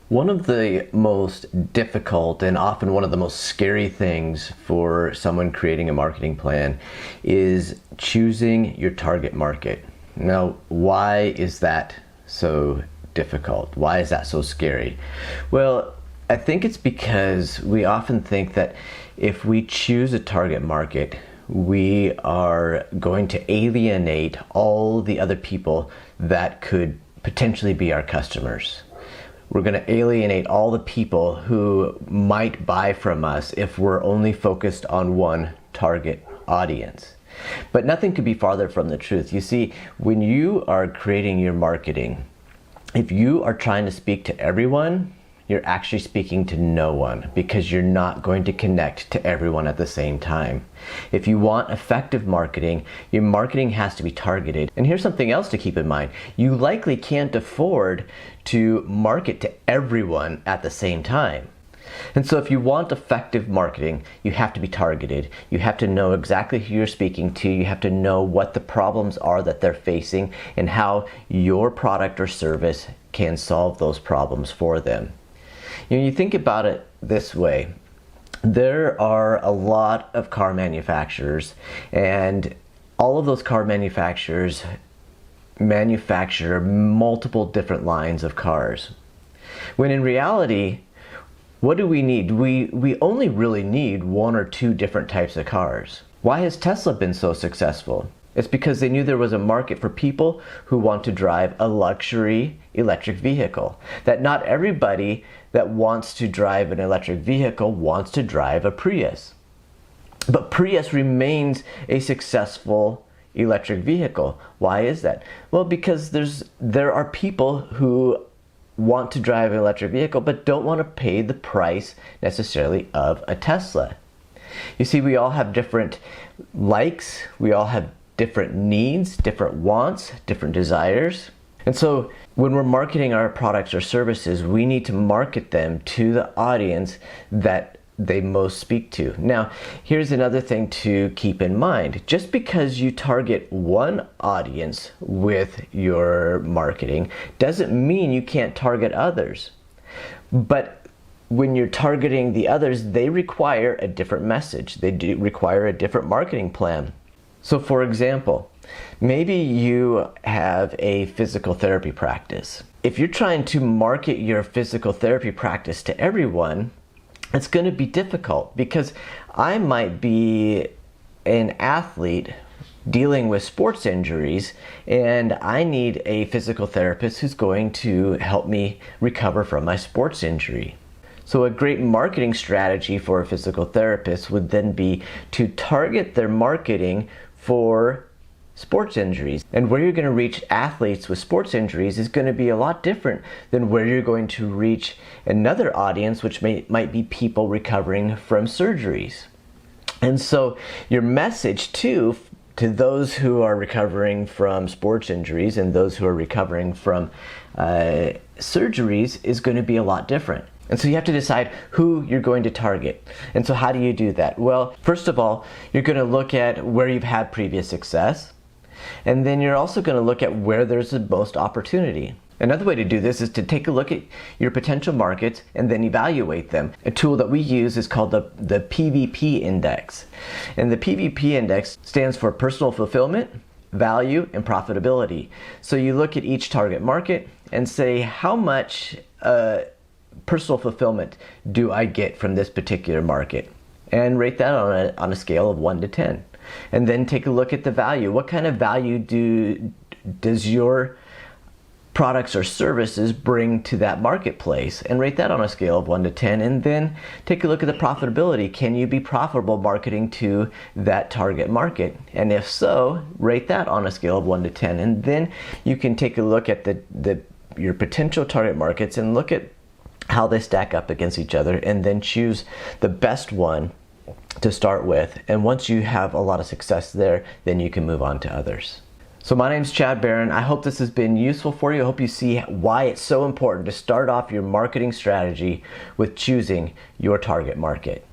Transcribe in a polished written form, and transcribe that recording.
One of the most difficult and often one of the most scary things for someone creating a marketing plan is choosing your target market. Now, why is that so difficult? Why is that so scary? Well, I think it's because we often think that if we choose a target market, we are going to alienate all the other people that could potentially be our customers. We're going to alienate all the people who might buy from us if we're only focused on one target audience. But nothing could be farther from the truth. You see, when you are creating your marketing, if you are trying to speak to everyone, you're actually speaking to no one because you're not going to connect to everyone at the same time. If you want effective marketing, your marketing has to be targeted. And here's something else to keep in mind. You likely can't afford to market to everyone at the same time. And so if you want effective marketing, you have to be targeted. You have to know exactly who you're speaking to. You have to know what the problems are that they're facing and how your product or service can solve those problems for them. You think about it this way. There are a lot of car manufacturers, and all of those car manufacturers manufacture multiple different lines of cars. When in reality, what do we need? We only really need one or two different types of cars. Why has Tesla been so successful? It's because they knew there was a market for people who want to drive a luxury electric vehicle. That not everybody that wants to drive an electric vehicle wants to drive a Prius. But Prius remains a successful electric vehicle. Why is that? Well, because there are people who want to drive an electric vehicle but don't want to pay the price necessarily of a Tesla. You see, we all have different likes, we all have different needs, different wants, different desires. And so when we're marketing our products or services, we need to market them to the audience that they most speak to. Now, here's another thing to keep in mind. Just because you target one audience with your marketing doesn't mean you can't target others. But when you're targeting the others, they require a different message. They do require a different marketing plan. So for example, maybe you have a physical therapy practice. If you're trying to market your physical therapy practice to everyone, it's going to be difficult because I might be an athlete dealing with sports injuries and I need a physical therapist who's going to help me recover from my sports injury. So a great marketing strategy for a physical therapist would then be to target their marketing for sports injuries. And where you're going to reach athletes with sports injuries is going to be a lot different than where you're going to reach another audience, which might be people recovering from surgeries. And so your message to those who are recovering from sports injuries and those who are recovering from surgeries is going to be a lot different. And so you have to decide who you're going to target. And so how do you do that? Well, first of all, you're going to look at where you've had previous success. And then you're also going to look at where there's the most opportunity. Another way to do this is to take a look at your potential markets and then evaluate them. A tool that we use is called the PVP index. And the PVP index stands for personal fulfillment, value, and profitability. So you look at each target market and say, how much personal fulfillment do I get from this particular market? And rate that on a scale of 1 to 10. And then take a look at the value. What kind of value does your products or services bring to that marketplace? And rate that on a scale of 1 to 10. And then take a look at the profitability. Can you be profitable marketing to that target market? And if so, rate that on a scale of 1 to 10. And then you can take a look at your potential target markets and look at how they stack up against each other, and then choose the best one to start with. And once you have a lot of success there, then you can move on to others. So my name's Chad Barron. I hope this has been useful for you. I hope you see why it's so important to start off your marketing strategy with choosing your target market.